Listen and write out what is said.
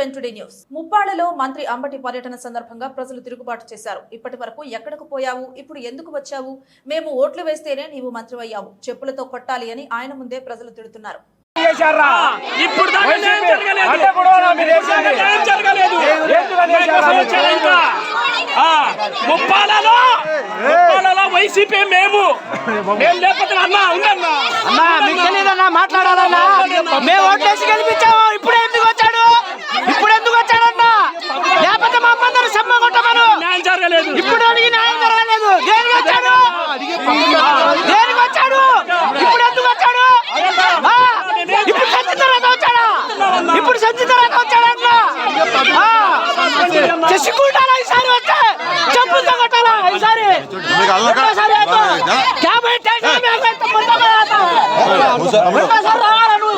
ఎన్టుడే news. ముప్పాళ్లలో మంత్రి అంబటి పర్యటన సందర్భంగా ప్రజలు తిరుగుబాటు చేశారు. ఇప్పటి వరకు ఎక్కడకు పోయావు, ఇప్పుడు ఎందుకు వచ్చావు, మేము ఓట్లు వేస్తేనే నీవు మంత్రివయ్యావు, చెప్పులతో కొట్టాలి అని ఆయన ముందే ప్రజలు తిడుతున్నారు. వైసీపీ మేము లేకపోతే అన్నా ఉందన్నా మీకు తెలియదన్నా మాట్లాడాలన్నా మేము ఓట్లేసి గెలిపించాము. ఇప్పుడు ఎందుకు వచ్చాడు లేకపోతే మా అమ్మందరూ సమ్మ కొట్టమను. న్యాయం జరగలేదు. ఇప్పుడు అడిగి న్యాయం జరగలేదు. దేనికి వచ్చాడు ఇప్పుడు ఎందుకు వచ్చాడు? ఇప్పుడు సంచి తర్వాత వచ్చాడన్నా. చేసుకుంటారా ఈసారి వస్తే చెప్పులతో కొట్టాలా ఈసారి రావాలను.